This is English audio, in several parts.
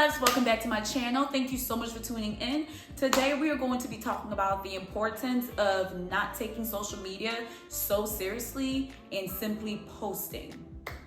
loves, welcome back to my channel. Thank you so much for tuning in. Today we are going to be talking about the importance of not taking social media so seriously and simply posting.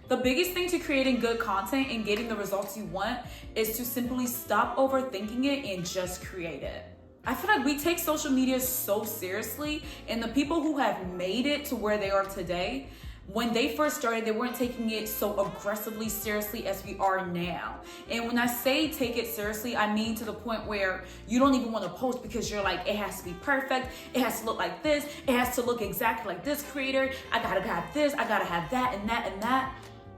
The biggest thing to creating good content and getting the results you want is to simply stop overthinking it and just create it. I feel like we take social media so seriously, and the people who have made it to where they are today, when they first started, they weren't taking it so aggressively seriously as we are now. And when I say take it seriously, I mean to the point where you don't even want to post because you're like, it has to be perfect. It has to look like this. It has to look exactly like this creator. I gotta have this. I gotta have that and that and that.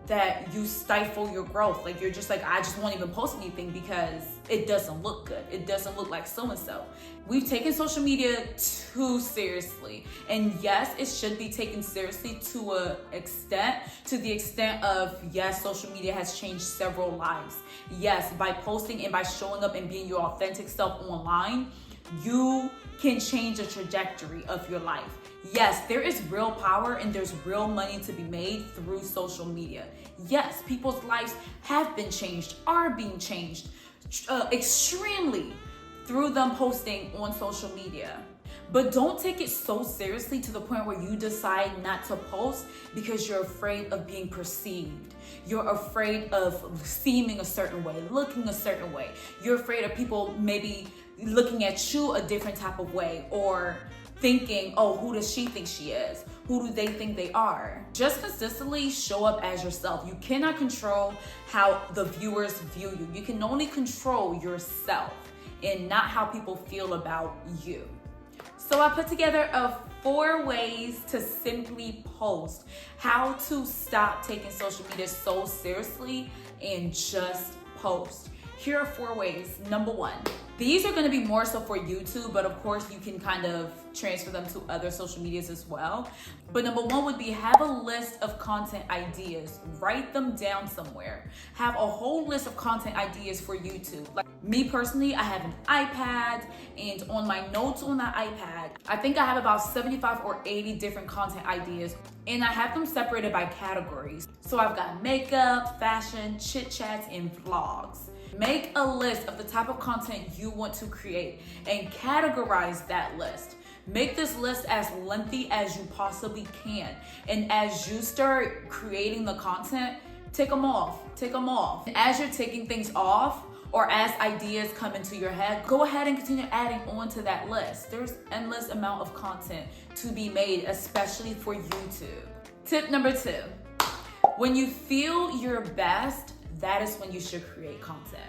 That you stifle your growth. Like you're just like, I just won't even post anything because it doesn't look good. It doesn't look like so-and-so. We've taken social media too seriously. And yes, it should be taken seriously to an extent, to the extent of, yes, social media has changed several lives. Yes, by posting and by showing up and being your authentic self online, you can change the trajectory of your life. Yes, there is real power and there's real money to be made through social media. Yes, people's lives have been changed, are being changed extremely through them posting on social media. But don't take it so seriously to the point where you decide not to post because you're afraid of being perceived. You're afraid of seeming a certain way, looking a certain way. You're afraid of people maybe looking at you a different type of way, or thinking, oh, who does she think she is? Who do they think they are? Just consistently show up as yourself. You cannot control how the viewers view you. You can only control yourself and not how people feel about you. So I put together 4 ways to simply post, how to stop taking social media so seriously and just post. Here are 4 ways. Number 1, these are going to be more so for YouTube, but of course you can kind of transfer them to other social medias as well. But number 1 would be, have a list of content ideas. Write them down somewhere. Have a whole list of content ideas for YouTube. Like me personally, I have an iPad, and on my notes on that iPad, I think I have about 75 or 80 different content ideas, and I have them separated by categories. So I've got makeup, fashion, chit chats, and vlogs. Make a list of the type of content you want to create and categorize that list. Make this list as lengthy as you possibly can. And as you start creating the content, take them off. And as you're taking things off, or as ideas come into your head, go ahead and continue adding on to that list. There's endless amount of content to be made, especially for YouTube. Tip number 2, when you feel your best, that is when you should create content.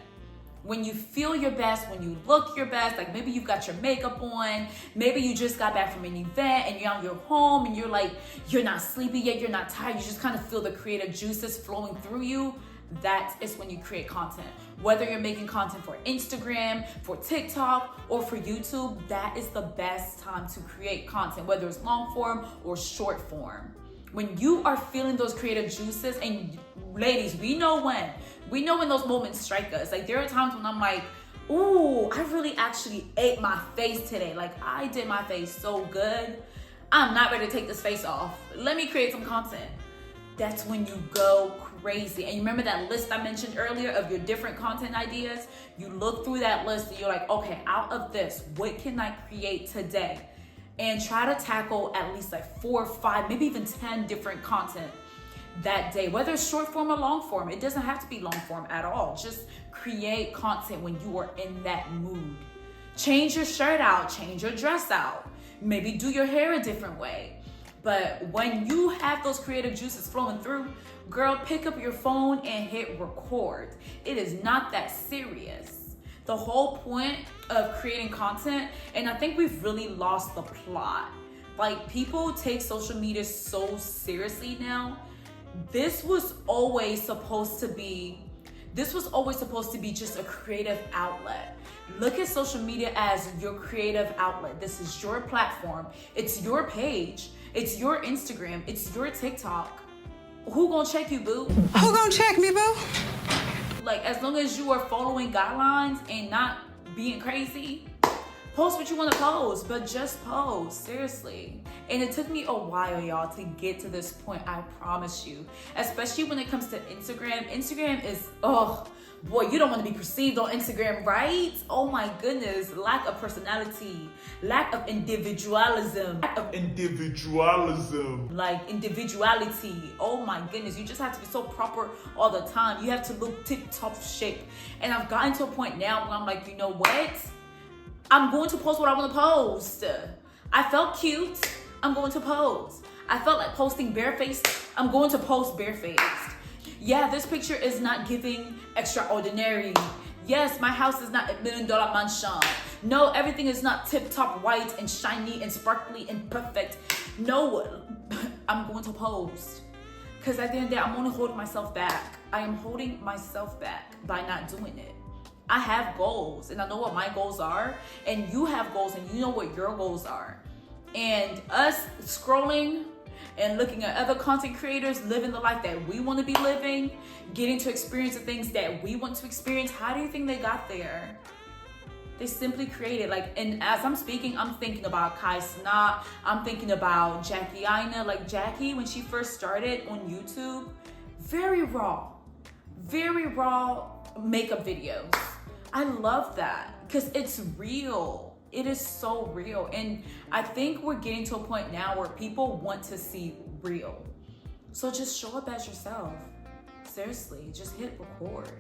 When you feel your best, when you look your best, like maybe you've got your makeup on, maybe you just got back from an event and you're on your home and you're like, you're not sleepy yet, you're not tired, you just kind of feel the creative juices flowing through you. That is when you create content. Whether you're making content for Instagram, for TikTok, or for YouTube, that is the best time to create content, whether it's long form or short form. When you are feeling those creative juices, and ladies, we know when those moments strike us. Like there are times when I'm like, ooh, I really actually ate my face today. Like I did my face so good. I'm not ready to take this face off. Let me create some content. That's when you go crazy. And you remember that list I mentioned earlier of your different content ideas? You look through that list and you're like, okay, out of this, what can I create today? And try to tackle at least like 4 or 5, maybe even 10 different content that day, whether it's short form or long form. It doesn't have to be long form at all. Just create content when you are in that mood. Change your shirt out, change your dress out, maybe do your hair a different way. But when you have those creative juices flowing through, girl, pick up your phone and hit record. It is not that serious. The whole point of creating content, and I think we've really lost the plot. Like people take social media so seriously now. This was always supposed to be just a creative outlet. Look at social media as your creative outlet. This is your platform. It's your page. It's your Instagram. It's your TikTok. Who gonna check you, boo? Who gonna check me, boo? Like, as long as you are following guidelines and not being crazy, post what you want to post, but just post, seriously. And it took me a while, y'all, to get to this point, I promise you. Especially when it comes to Instagram. Instagram is, oh boy, you don't want to be perceived on Instagram, right? Oh my goodness, lack of personality, lack of individualism. Like individuality. Oh my goodness, you just have to be so proper all the time. You have to look tip-top shape. And I've gotten to a point now where I'm like, you know what? I'm going to post what I want to post. I felt cute, I'm going to post. I felt like posting barefaced, I'm going to post barefaced. Yeah, this picture is not giving extraordinary. Yes, my house is not $1 million mansion. No, everything is not tip-top white and shiny and sparkly and perfect. No, I'm going to post. Because at the end of the day, I'm only holding myself back. I am holding myself back by not doing it. I have goals and I know what my goals are, and you have goals and you know what your goals are. And us scrolling and looking at other content creators living the life that we want to be living, getting to experience the things that we want to experience, how do you think they got there? They simply created, like, and as I'm speaking, I'm thinking about Kai Snot, I'm thinking about Jackie Aina. Like Jackie, when she first started on YouTube, very raw makeup videos. I love that because it's real. It is so real. And I think we're getting to a point now where people want to see real. So just show up as yourself. Seriously, just hit record.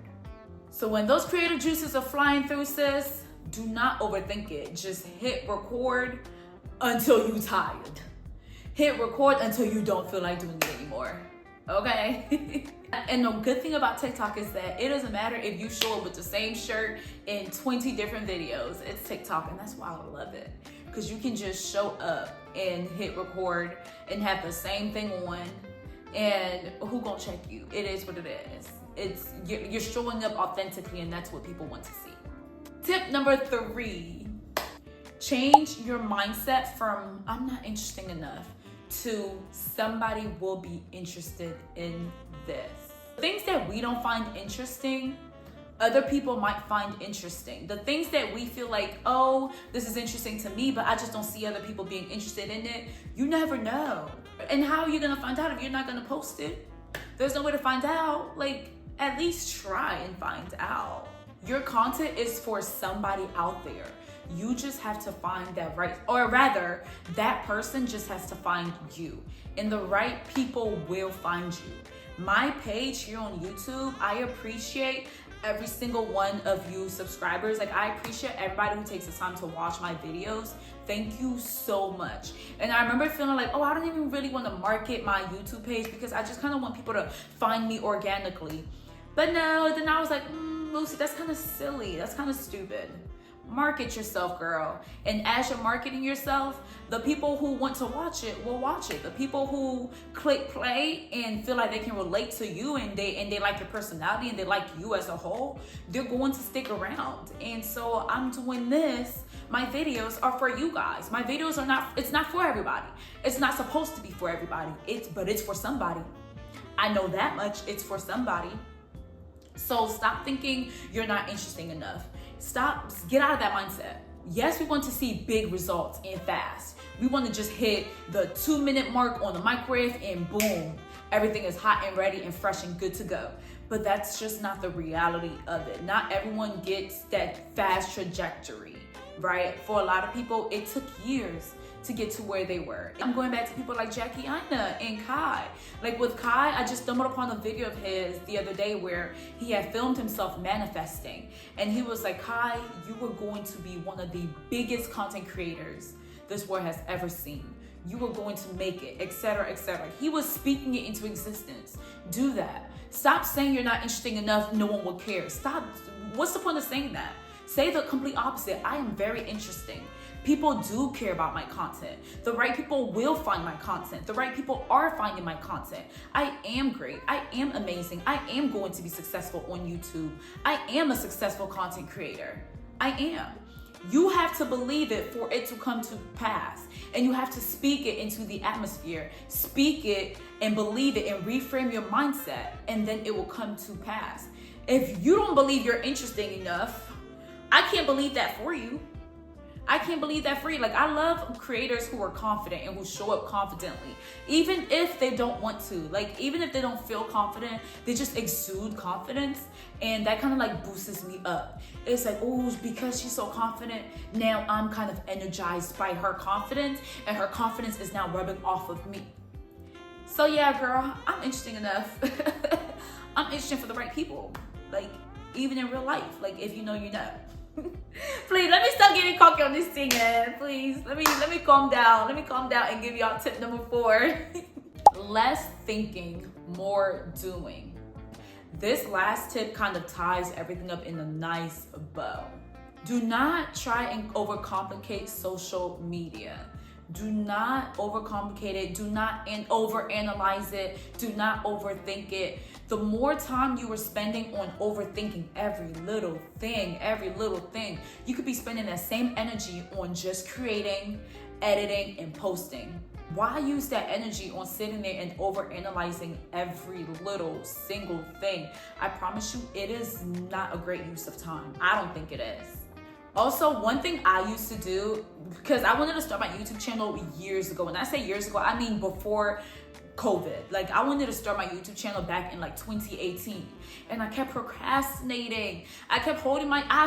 So when those creative juices are flying through, sis, do not overthink it. Just hit record until you're tired. Hit record until you don't feel like doing it anymore. Okay? And the good thing about TikTok is that it doesn't matter if you show up with the same shirt in 20 different videos. It's TikTok, and that's why I love it. Because you can just show up and hit record and have the same thing on, and who gonna check you? It is what it is. You're showing up authentically, and that's what people want to see. Tip number 3, change your mindset from I'm not interesting enough to somebody will be interested in this. Things that we don't find interesting, other people might find interesting. The things that we feel like, oh, this is interesting to me, but I just don't see other people being interested in it, you never know. And how are you gonna find out if you're not gonna post it? There's no way to find out. Like, at least try and find out. Your content is for somebody out there. You just have to find that right, or rather, that person just has to find you. And the right people will find you. My page here on YouTube, I appreciate every single one of you subscribers. Like, I appreciate everybody who takes the time to watch my videos. Thank you so much. And I remember feeling like, oh, I don't even really want to market my YouTube page because I just kind of want people to find me organically. But no, then I was like, Lucy, that's kind of silly. That's kind of stupid. Market yourself, girl. And as you're marketing yourself, the people who want to watch it will watch it. The people who click play and feel like they can relate to you and they like your personality and they like you as a whole, they're going to stick around. And so I'm doing this. My videos are for you guys. My videos are not, it's not for everybody. It's not supposed to be for everybody. But it's for somebody. I know that much. It's for somebody. So stop thinking you're not interesting enough. Get out of that mindset. Yes, we want to see big results and fast. We want to just hit the 2-minute mark on the microwave and boom, everything is hot and ready and fresh and good to go. But that's just not the reality of it. Not everyone gets that fast trajectory, right? For a lot of people, it took years to get to where they were. I'm going back to people like Jackie Aina and Kai. Like with Kai, I just stumbled upon a video of his the other day where he had filmed himself manifesting. And he was like, Kai, you were going to be one of the biggest content creators this world has ever seen. You were going to make it, etc., etc. He was speaking it into existence. Do that. Stop saying you're not interesting enough, no one will care. Stop. What's the point of saying that? Say the complete opposite. I am very interesting. People do care about my content. The right people will find my content. The right people are finding my content. I am great. I am amazing. I am going to be successful on YouTube. I am a successful content creator. I am. You have to believe it for it to come to pass. And you have to speak it into the atmosphere. Speak it and believe it and reframe your mindset. And then it will come to pass. If you don't believe you're interesting enough, I can't believe that for you. I can't believe that for you. Like, I love creators who are confident and who show up confidently, even if they don't want to. Like, even if they don't feel confident, they just exude confidence, and that kind of like boosts me up. It's like, oh, because she's so confident, now I'm kind of energized by her confidence, and her confidence is now rubbing off of me. So yeah, girl, I'm interesting enough. I'm interesting for the right people. Like, even in real life. Like, if you know, you know. Please, let me stop getting cocky on this thing, man. Please, let me calm down. Let me calm down and give y'all tip number 4. Less thinking, more doing. This last tip kind of ties everything up in a nice bow. Do not try and overcomplicate social media. Do not overcomplicate it. Do not overanalyze it. Do not overthink it. The more time you are spending on overthinking every little thing, you could be spending that same energy on just creating, editing, and posting. Why use that energy on sitting there and overanalyzing every little single thing? I promise you, it is not a great use of time. I don't think it is. Also, one thing I used to do, because I wanted to start my YouTube channel years ago. When I say years ago, I mean before COVID. Like, I wanted to start my YouTube channel back in like 2018, and I kept procrastinating. I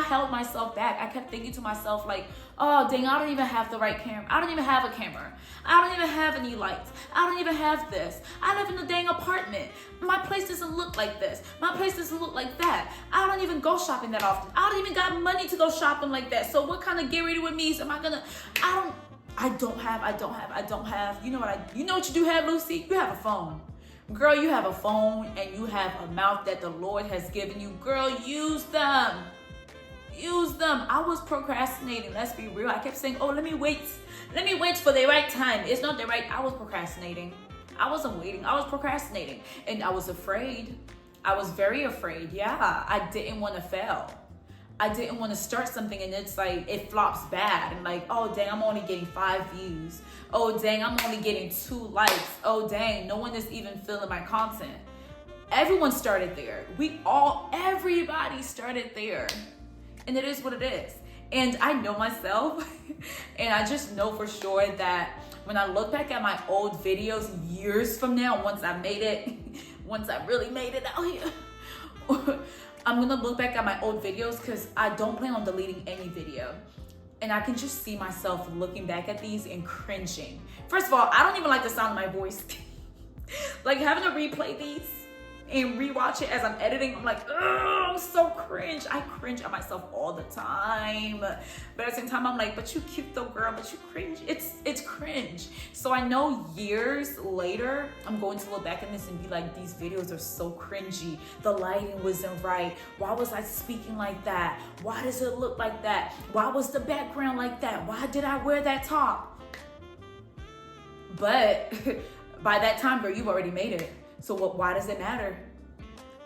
held myself back. I kept thinking to myself like, oh dang, I don't even have the right camera. I don't even have a camera. I don't even have any lights. I don't even have this. I live in a dang apartment. My place doesn't look like this. My place doesn't look like that. I don't even go shopping that often. I don't even got money to go shopping like that. So what kind of get ready with me am I gonna, I don't have. You know what you do have, Lucy? You have a phone. Girl, you have a phone and you have a mouth that the Lord has given you. Girl, use them. Use them. I was procrastinating. Let's be real. I kept saying, oh, let me wait for the right time. It's not the right. I was procrastinating. I wasn't waiting. I was procrastinating. And I was afraid. I was very afraid. Yeah, I didn't want to fail. I didn't want to start something and it's like, it flops bad. And like, oh dang, I'm only getting 5 views. Oh dang, I'm only getting 2 likes. Oh dang, no one is even feeling my content. Everyone started there. Everybody started there. And it is what it is. And I know myself, and I just know for sure that when I look back at my old videos years from now, once I really made it out here, I'm gonna look back at my old videos because I don't plan on deleting any video. And I can just see myself looking back at these and cringing. First of all, I don't even like the sound of my voice. Like, having to replay these and rewatch it as I'm editing, I'm like, oh, I'm so cringe. I cringe at myself all the time. But at the same time, I'm like, but you cute though, girl, but you cringe. It's cringe. So I know years later, I'm going to look back at this and be like, these videos are so cringy. The lighting wasn't right. Why was I speaking like that? Why does it look like that? Why was the background like that? Why did I wear that top? But by that time, girl, you've already made it. So why does it matter?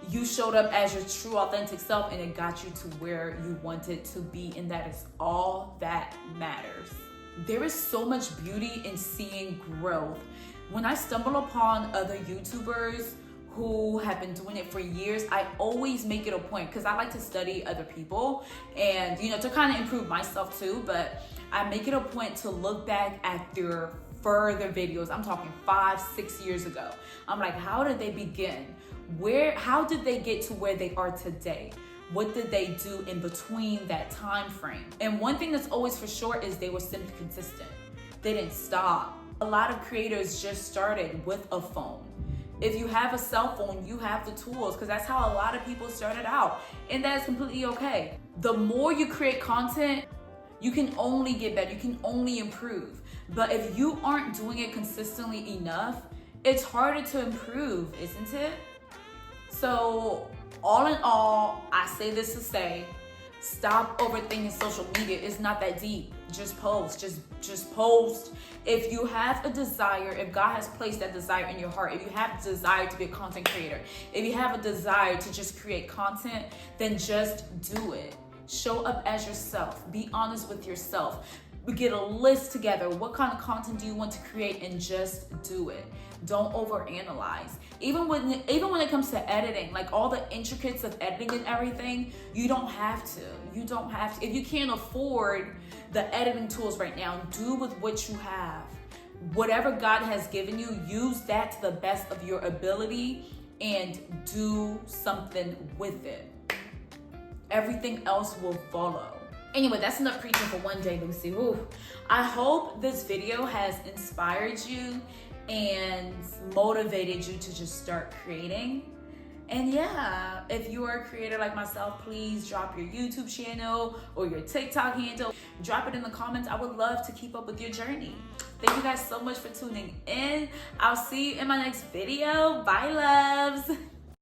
You showed up as your true, authentic self, and it got you to where you wanted to be, and that is all that matters. There is so much beauty in seeing growth. When I stumble upon other YouTubers who have been doing it for years, I always make it a point, because I like to study other people and, to kind of improve myself too, but I make it a point to look back at their further videos. I'm talking 5-6 years ago. I'm like, how did they begin? How did they get to where they are today? What did they do in between that time frame? And one thing that's always for sure is they were simply consistent. They didn't stop. A lot of creators just started with a phone. If you have a cell phone, you have the tools, because that's how a lot of people started out. And that is completely okay. The more you create content, you can only get better. You can only improve. But if you aren't doing it consistently enough, it's harder to improve, isn't it? So all in all, I say this to say, stop overthinking social media. It's not that deep. Just post. Just post. If you have a desire, if God has placed that desire in your heart, if you have a desire to be a content creator, if you have a desire to just create content, then just do it. Show up as yourself. Be honest with yourself. Get a list together. What kind of content do you want to create, and just do it. Don't overanalyze. Even when it comes to editing, like all the intricacies of editing and everything, you don't have to. You don't have to. If you can't afford the editing tools right now, do with what you have. Whatever God has given you, use that to the best of your ability and do something with it. Everything else will follow. Anyway, that's enough preaching for one day, Lucy. Ooh. I hope this video has inspired you and motivated you to just start creating. And yeah, if you are a creator like myself, please drop your YouTube channel or your TikTok handle. Drop it in the comments. I would love to keep up with your journey. Thank you guys so much for tuning in. I'll see you in my next video. Bye, loves.